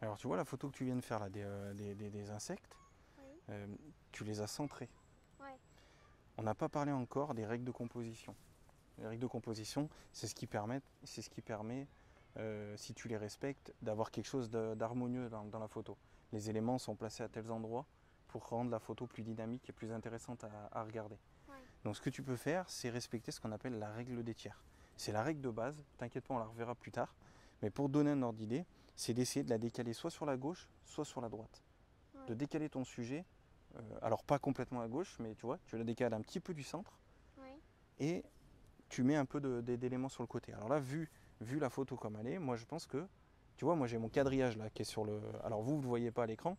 Alors tu vois la photo que tu viens de faire là, des insectes, Oui. tu les as centrés. Ouais. On n'a pas parlé encore des règles de composition. Les règles de composition, c'est ce qui permet, si tu les respectes, d'avoir quelque chose d'harmonieux dans la photo. Les éléments sont placés à tels endroits pour rendre la photo plus dynamique et plus intéressante à regarder. Ouais. Donc ce que tu peux faire, c'est respecter ce qu'on appelle la règle des tiers. C'est la règle de base, t'inquiète pas, on la reverra plus tard. Mais pour donner un ordre d'idée, c'est d'essayer de la décaler soit sur la gauche, soit sur la droite. Ouais. De décaler ton sujet, alors pas complètement à gauche, mais tu vois, tu la décales un petit peu du centre Ouais. et tu mets un peu d'éléments sur le côté. Alors là, vu la photo comme elle est, moi je pense que, tu vois, moi j'ai mon quadrillage là qui est sur le... Alors vous ne le voyez pas à l'écran,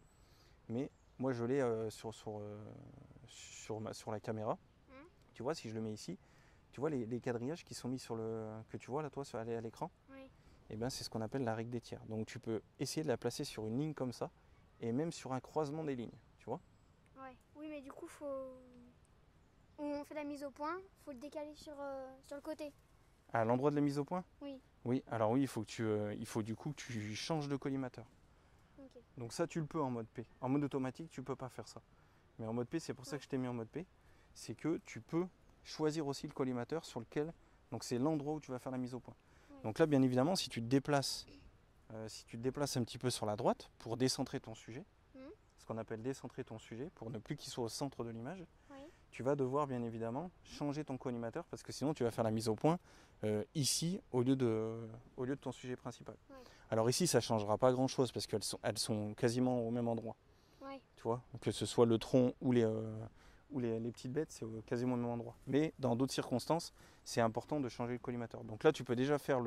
mais moi je l'ai sur la caméra. Hein. Tu vois, si je le mets ici, tu vois les quadrillages qui sont mis sur le... que tu vois là toi à l'écran, Oui. et bien c'est ce qu'on appelle la règle des tiers. Donc tu peux essayer de la placer sur une ligne comme ça, et même sur un croisement des lignes, tu vois. Ouais. Oui, mais du coup, faut. Où on fait la mise au point, faut le décaler sur le côté. À l'endroit de la mise au point. Oui. Oui, alors oui, il faut du coup que tu changes de collimateur. Ok. Donc ça, tu le peux en mode P. En mode automatique, tu peux pas faire ça. Mais en mode P, c'est pour ça Ouais. que je t'ai mis en mode P. C'est que tu peux choisir aussi le collimateur sur lequel... Donc c'est l'endroit où tu vas faire la mise au point. Ouais. Donc là, bien évidemment, si tu te déplaces un petit peu sur la droite pour décentrer ton sujet, Hum. ce qu'on appelle décentrer ton sujet, pour ne plus qu'il soit au centre de l'image, Oui. tu vas devoir bien évidemment changer ton collimateur parce que sinon tu vas faire la mise au point ici au lieu de ton sujet principal. Ouais. Alors ici ça ne changera pas grand chose parce elles sont quasiment au même endroit. Ouais. Tu vois, que ce soit le tronc ou les petites bêtes, c'est quasiment au même endroit. Mais dans d'autres circonstances, c'est important de changer le collimateur. Donc là tu peux déjà faire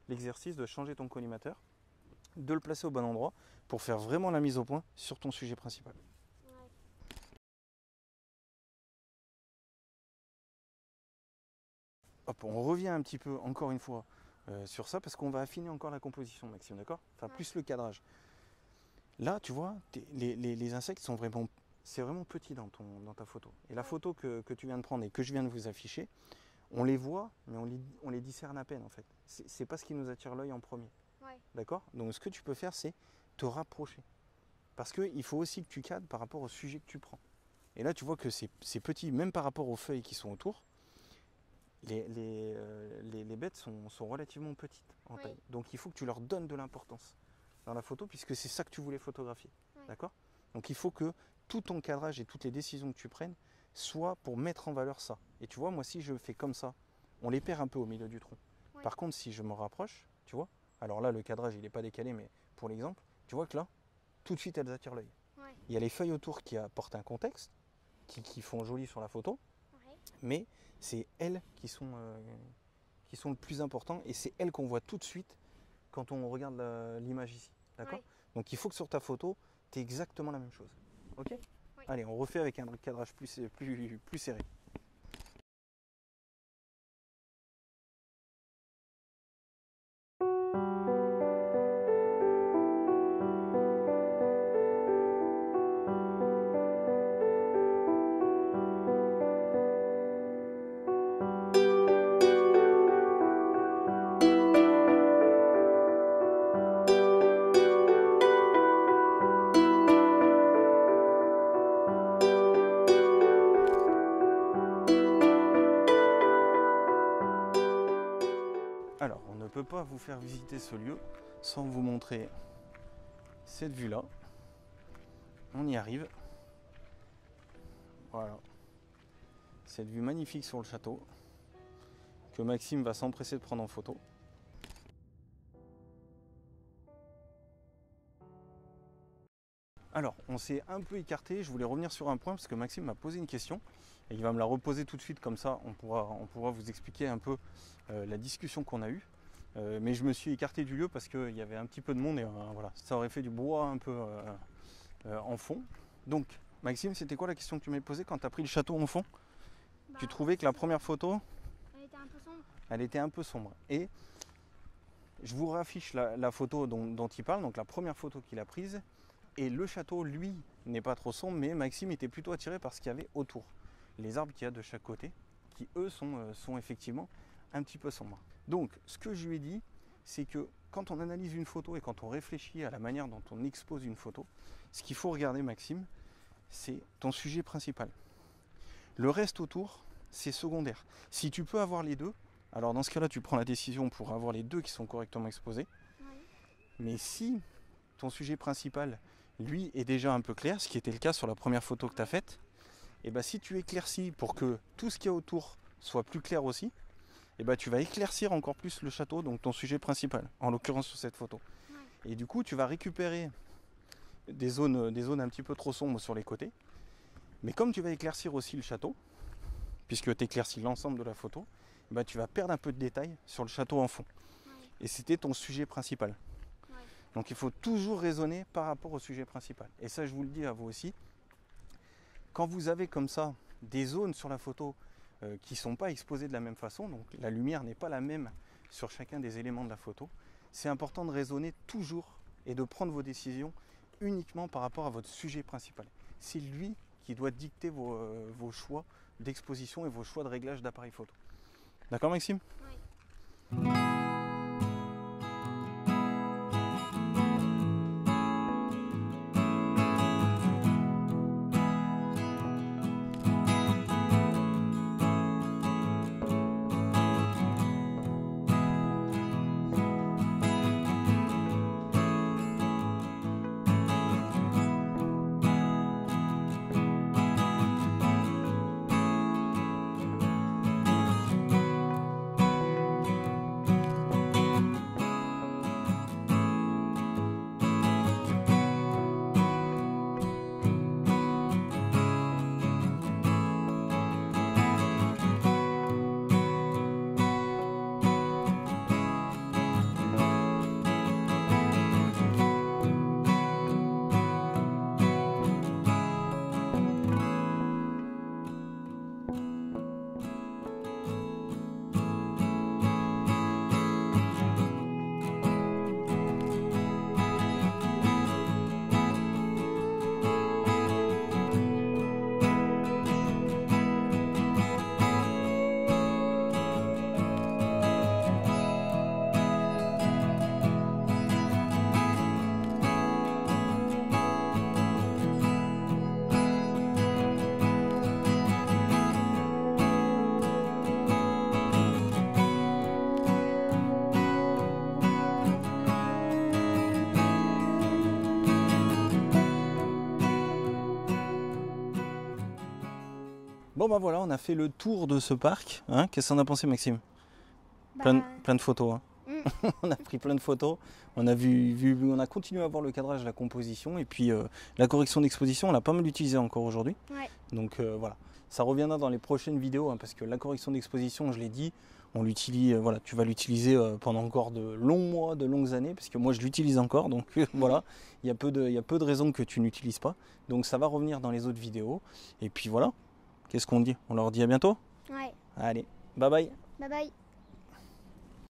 l'exercice de changer ton collimateur, de le placer au bon endroit pour faire vraiment la mise au point sur ton sujet principal. Ouais. Hop, on revient un petit peu encore une fois sur ça parce qu'on va affiner encore la composition, Maxime, d'accord? Enfin, Ouais. plus le cadrage. Là, tu vois, les insectes sont vraiment, c'est vraiment petit dans ta photo. Et la Ouais. photo que tu viens de prendre et que je viens de vous afficher, on les voit, mais on les discerne à peine en fait. C'est pas ce qui nous attire l'œil en premier, Ouais. d'accord? Donc, ce que tu peux faire, c'est te rapprocher. Parce qu'il faut aussi que tu cadres par rapport au sujet que tu prends. Et là, tu vois que c'est petit, même par rapport aux feuilles qui sont autour. Les bêtes sont relativement petites en Oui. taille. Donc il faut que tu leur donnes de l'importance dans la photo puisque c'est ça que tu voulais photographier. Ouais. D'accord? Donc il faut que tout ton cadrage et toutes les décisions que tu prennes soient pour mettre en valeur ça. Et tu vois, moi si je fais comme ça, on les perd un peu au milieu du tronc. Ouais. Par contre, si je me rapproche, tu vois, alors là le cadrage il n'est pas décalé, mais pour l'exemple, tu vois que là, tout de suite elles attirent l'œil. Ouais. Il y a les feuilles autour qui apportent un contexte, qui font joli sur la photo, Ouais. mais c'est elles qui sont le plus important et c'est elles qu'on voit tout de suite quand on regarde l'image ici. D'accord? Ouais. Donc il faut que sur ta photo, tu aies exactement la même chose. Ok? Oui. Allez, on refait avec un cadrage plus serré. Alors, on ne peut pas vous faire visiter ce lieu sans vous montrer cette vue-là. On y arrive. Voilà. Cette vue magnifique sur le château que Maxime va s'empresser de prendre en photo. Alors, on s'est un peu écarté, je voulais revenir sur un point parce que Maxime m'a posé une question et il va me la reposer tout de suite comme ça, on pourra vous expliquer un peu la discussion qu'on a eue. Mais je me suis écarté du lieu parce qu'il y avait un petit peu de monde et voilà, ça aurait fait du brouhaha un peu en fond. Donc, Maxime, c'était quoi la question que tu m'avais posée quand tu as pris le château en fond? Bah, Tu trouvais que la première photo, elle était un peu sombre. elle était un peu sombre. Et je vous raffiche la photo dont il parle, donc la première photo qu'il a prise. Et le château, lui, n'est pas trop sombre, mais Maxime était plutôt attiré par ce qu'il y avait autour. Les arbres qu'il y a de chaque côté, qui eux sont effectivement un petit peu sombres. Donc, ce que je lui ai dit, c'est que quand on analyse une photo et quand on réfléchit à la manière dont on expose une photo, ce qu'il faut regarder, Maxime, c'est ton sujet principal. Le reste autour, c'est secondaire. Si tu peux avoir les deux, alors dans ce cas-là, tu prends la décision pour avoir les deux qui sont correctement exposés. Ouais. Mais si ton sujet principal, lui, est déjà un peu clair, ce qui était le cas sur la première photo que tu as faite, et ben si tu éclaircis pour que tout ce qu'il y a autour soit plus clair aussi, et ben tu vas éclaircir encore plus le château, donc ton sujet principal, en l'occurrence sur cette photo. Ouais. Et du coup, tu vas récupérer des zones un petit peu trop sombres sur les côtés. Mais comme tu vas éclaircir aussi le château, puisque tu éclaircis l'ensemble de la photo, et ben tu vas perdre un peu de détails sur le château en fond. Ouais. Et c'était ton sujet principal. Ouais. Donc il faut toujours raisonner par rapport au sujet principal. Et ça, je vous le dis à vous aussi. Quand vous avez comme ça des zones sur la photo qui ne sont pas exposées de la même façon, donc la lumière n'est pas la même sur chacun des éléments de la photo, c'est important de raisonner toujours et de prendre vos décisions uniquement par rapport à votre sujet principal. C'est lui qui doit dicter vos choix d'exposition et vos choix de réglage d'appareil photo. D'accord, Maxime ? Ouais. Bon bah voilà, on a fait le tour de ce parc. Hein, qu'est-ce qu'on a pensé, Maxime ? Bah, Plein de photos. Hein. mm. On a pris plein de photos. On a on a continué à voir le cadrage, la composition et puis la correction d'exposition. On l'a pas mal utilisé encore aujourd'hui. Ouais. Donc voilà, ça reviendra dans les prochaines vidéos hein, parce que la correction d'exposition, je l'ai dit, on l'utilise. Voilà, tu vas l'utiliser pendant encore de longs mois, de longues années, parce que moi je l'utilise encore. Donc voilà, il y a peu de raisons que tu n'utilises pas. Donc ça va revenir dans les autres vidéos. Et puis voilà. Qu'est-ce qu'on dit ? On leur dit à bientôt ? Ouais. Allez, bye bye. Bye bye.